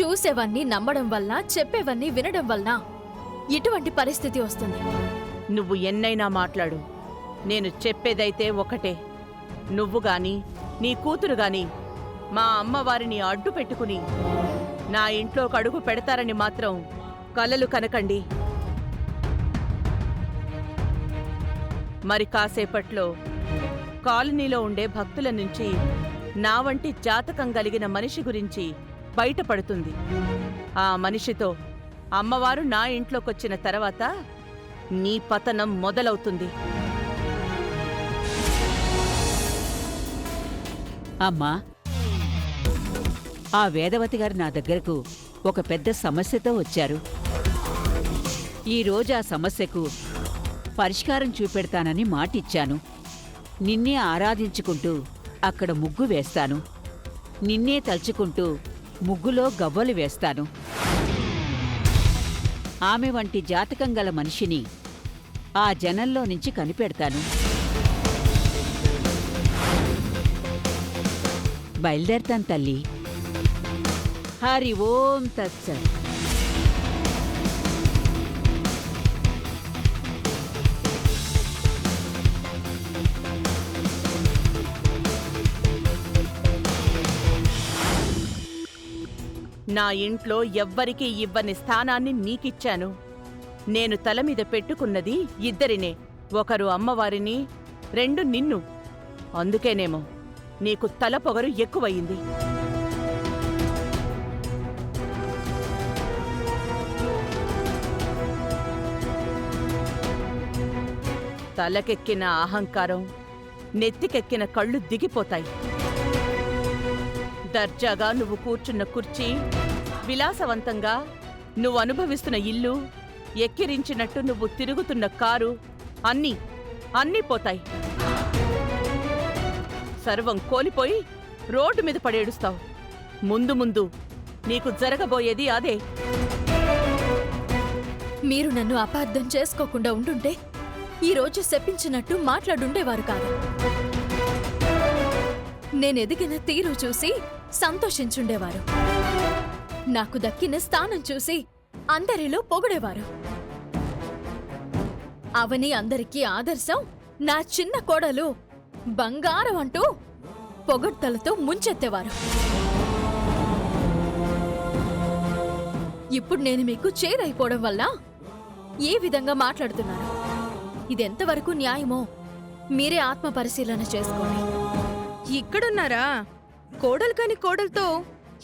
చూసేవన్నీ నమ్మడం వల్ల, చెప్పేవన్నీ వినడం వలన ఇటువంటి పరిస్థితి వస్తుంది. నువ్వు ఎన్నైనా మాట్లాడు, నేను చెప్పేదైతే ఒకటే. నువ్వు గాని నీ కూతురు గాని మా అమ్మవారిని అడ్డు పెట్టుకుని నా ఇంట్లోకి అడుగు పెడతారని మాత్రం కలలు కనకండి. మరి కాసేపట్లో కాలనీలో ఉండే భక్తుల నుంచి నా వంటి జాతకం కలిగిన మనిషి గురించి బయటపడుతుంది. ఆ మనిషితో అమ్మవారు నా ఇంట్లోకొచ్చిన తర్వాత నీ పతనం మొదలవుతుంది. అమ్మా, ఆ వేదవతి గారు నా దగ్గరకు ఒక పెద్ద సమస్యతో వచ్చారు. ఈరోజు ఆ సమస్యకు పరిష్కారం చూపెడతానని మాటిచ్చాను. నిన్నే ఆరాధించుకుంటూ అక్కడ ముగ్గు వేస్తాను. నిన్నే తలుచుకుంటూ ముగ్గులో గవ్వలు వేస్తాను. ఆమె వంటి జాతకం గల మనిషిని ఆ జనంలో నుంచి కనిపెడతాను. బయలుదేరతాను తల్లి. హరి ఓం తత్సత్. నా ఇంట్లో ఎవ్వరికీ ఇవ్వని స్థానాన్ని నీకిచ్చాను. నేను తల మీద పెట్టుకున్నది ఇద్దరినే, ఒకరు అమ్మవారిని, రెండు నిన్ను. అందుకేనేమో నీకు తల పొగరు ఎక్కువయింది. తలకెక్కిన అహంకారం, నెత్తికెక్కిన కళ్ళు దిగిపోతాయి. దర్జాగా నువ్వు కూర్చున్న కుర్చీ, విలాసవంతంగా నువ్వు అనుభవిస్తున్న ఇల్లు, ఎక్కిరించినట్టు నువ్వు తిరుగుతున్న కారు అన్నీ పోతాయి. సర్వం కోల్పోయి రోడ్డు మీద పడేడుస్తావు. ముందు ముందు నీకు జరగబోయేది అదే. మీరు నన్ను అపార్థం చేసుకోకుండా ఉండుంటే ఈరోజు శపించినట్టు మాట్లాడుండేవారు కాదు. నేనెదిగిన తీరు చూసి సంతోషించుండేవారు. నాకు దక్కిన స్థానం చూసి అందరిలో పొగిడేవారు. అవని అందరికీ ఆదర్శం, నా చిన్న కోడలు బంగారం అంటూ పొగడ్తలతో ముంచెత్తేవారు. ఇప్పుడు నేను మీకు చేరైపోవడం వల్ల ఏ విధంగా మాట్లాడుతున్నారు? ఇదెంతవరకు న్యాయమో మీరే ఆత్మ పరిశీలన చేసుకోండి. ఇక్కడున్నారా? కోడలు కాని కోడలతో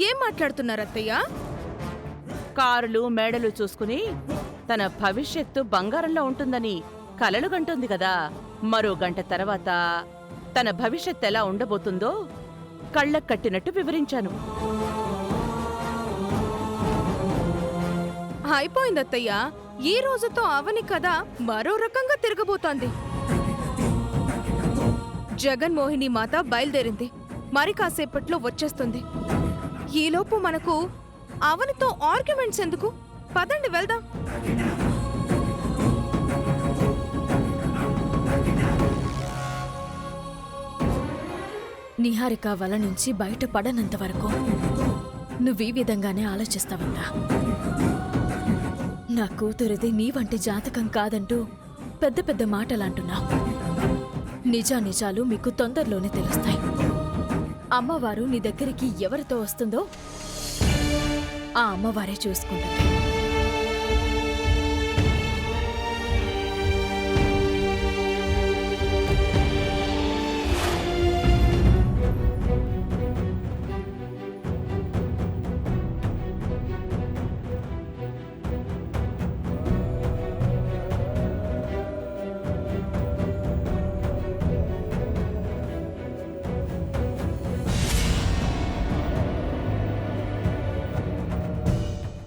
ఏం మాట్లాడుతున్నారు అత్తయ్య? కారులు మేడలు చూసుకుని తన భవిష్యత్తు బంగారంలో ఉంటుందని కలలు గంటుంది కదా. మరో గంట తర్వాత తన భవిష్యత్ ఎలా ఉండబోతుందో కళ్ళకు కట్టినట్టు వివరించాను. అయిపోయింది అత్తయ్య. ఈ రోజుతో అవని కథ మరో రకంగా తిరగబోతోంది. జగన్మోహిని మాత బయలుదేరింది. మరి కాసేపట్లో వచ్చేస్తుంది. ఈలోపు మనకు అవనితో ఆర్గ్యుమెంట్స్ ఎందుకు? పదండి వెళ్దాం. నిహారిక వల నుంచి బయటపడనంత వరకు నువ్వీ విధంగానే ఆలోచిస్తావంటా. నా కూతురిది నీ వంటి జాతకం కాదంటూ పెద్ద పెద్ద మాటలంటున్నావు. నిజానిజాలు మీకు తొందరలోనే తెలుస్తాయి. అమ్మవారు నీ దగ్గరికి ఎవరితో వస్తుందో ఆ అమ్మవారే చూసుకుంటుంది.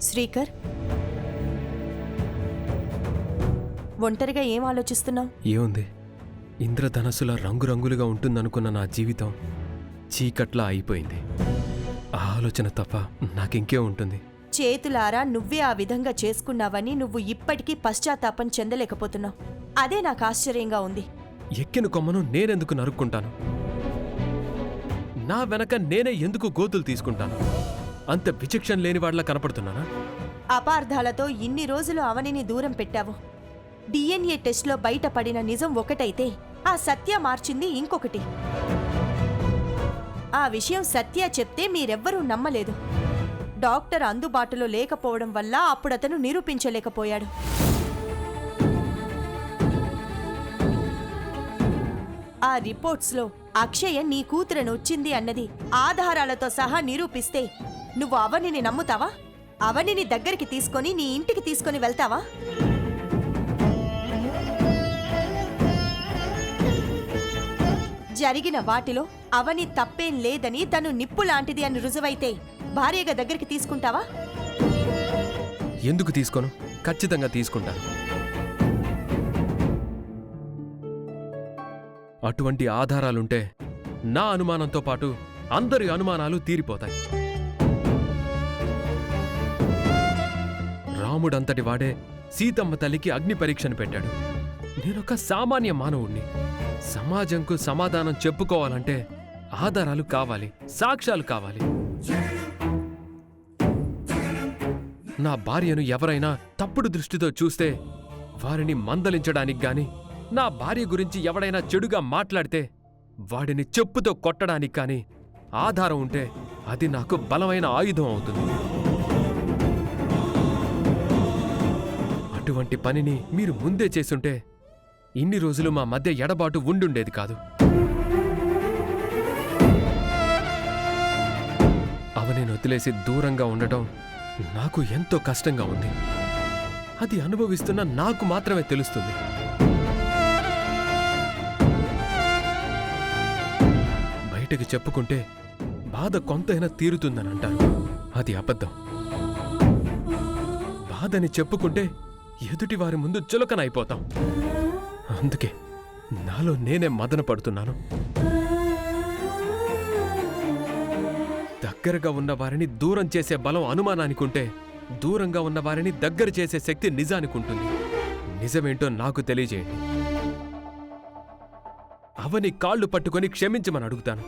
శ్రీకర్, ఒంటరిగా ఏం ఆలోచిస్తున్నావు? ఏముంది, ఇంద్రధనస్సులా రంగురంగులుగా ఉంటుందనుకున్న నా జీవితం చీకట్లా అయిపోయింది. ఆ ఆలోచన తప్ప నాకింకే ఉంటుంది. చేతులారా నువ్వే ఆ విధంగా చేసుకున్నావని నువ్వు ఇప్పటికీ పశ్చాత్తాపం చెందలేకపోతున్నావు. అదే నాకు ఆశ్చర్యంగా ఉంది. ఎక్కిన కొమ్మను నేనెందుకు నరుక్కుంటాను? నా వెనక నేనే ఎందుకు గోతులు తీసుకుంటాను? అంత విచక్షణ లేని వాళ్ళ కనపడుతున్నానా? అపార్థాలతో ఇన్ని రోజులు అవనిని దూరం పెట్టావు. డిఎన్ఏ టెస్ట్లో బయటపడిన నిజం ఒకటైతే ఆ సత్య మార్చింది ఇంకొకటి. ఆ విషయం సత్య చెప్తే మీరెవ్వరూ నమ్మలేదు. డాక్టర్ అందుబాటులో లేకపోవడం వల్ల అప్పుడతను నిరూపించలేకపోయాడు. ఆ రిపోర్ట్స్లో అక్షయ నీ కూతురను వచ్చింది అన్నది ఆధారాలతో సహా నిరూపిస్తే నువ్వు అవనిని నమ్ముతావా? అవనిని దగ్గరికి తీసుకొని నీ ఇంటికి తీసుకొని వెళ్తావా? జరిగిన వాటిలో అవని తప్పేం లేదని తను నిప్పు లాంటిది అని రుజువైతే భార్యగా దగ్గరికి తీసుకుంటావా? ఎందుకు తీసుకోను? ఖచ్చితంగా తీసుకుంటాను. అటువంటి ఆధారాలుంటే నా అనుమానంతో పాటు అందరి అనుమానాలు తీరిపోతాయి. రాముడంతటి వాడే సీతమ్మ తల్లికి అగ్ని పరీక్షను పెట్టాడు. నేనొక సామాన్య మానవుణ్ణి. సమాజంకు సమాధానం చెప్పుకోవాలంటే ఆధారాలు కావాలి, సాక్ష్యాలు కావాలి. నా భార్యను ఎవరైనా తప్పుడు దృష్టితో చూస్తే వారిని మందలించడానికి గాని, నా భార్య గురించి ఎవడైనా చెడుగా మాట్లాడితే వాడిని చెప్పుతో కొట్టడానికి కాని ఆధారం ఉంటే అది నాకు బలమైన ఆయుధం అవుతుంది. అటువంటి పనిని మీరు ముందే చేసుంటే ఇన్ని రోజులు మా మధ్య ఎడబాటు ఉండుండేది కాదు. అవనిని వదిలేసి దూరంగా ఉండటం నాకు ఎంతో కష్టంగా ఉంది. అది అనుభవిస్తున్న నాకు మాత్రమే తెలుస్తుంది. బయటకు చెప్పుకుంటే బాధ కొంతైనా తీరుతుందని అంటారు. అది అబద్ధం. బాధని చెప్పుకుంటే ఎదుటి వారి ముందు చులకనైపోతాం. అందుకే నాలో నేనే మదన పడుతున్నాను. దగ్గరగా ఉన్న వారిని దూరం చేసే బలం అనుమానానికి ఉంటే, దూరంగా ఉన్న వారిని దగ్గర చేసే శక్తి నిజానికి ఉంటుంది. నిజమేంటో నాకు తెలియజేయండి. అవని కాళ్ళు పట్టుకొని క్షమించమని అడుగుతాను.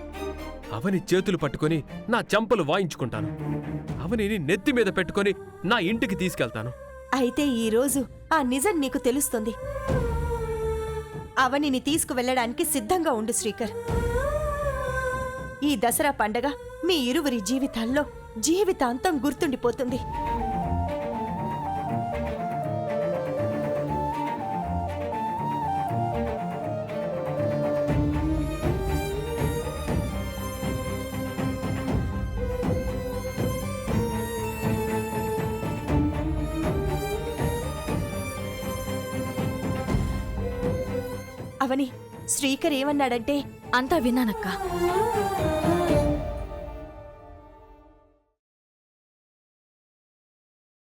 అవని చేతులు పట్టుకొని నా చెంపలు వాయించుకుంటాను. అవనిని నెత్తి మీద పెట్టుకొని నా ఇంటికి తీసుకెళ్తాను. అయితే ఈరోజు ఆ నిజం నీకు తెలుస్తుంది. అవనిని తీసుకువెళ్ళడానికి సిద్ధంగా ఉండు శ్రీకర్. ఈ దసరా పండగ మీ ఇరువురి జీవితాల్లో జీవితాంతం గుర్తుండిపోతుంది. అవని, శ్రీకర్ ఏమన్నాడంటే అంతా విన్నానక్క.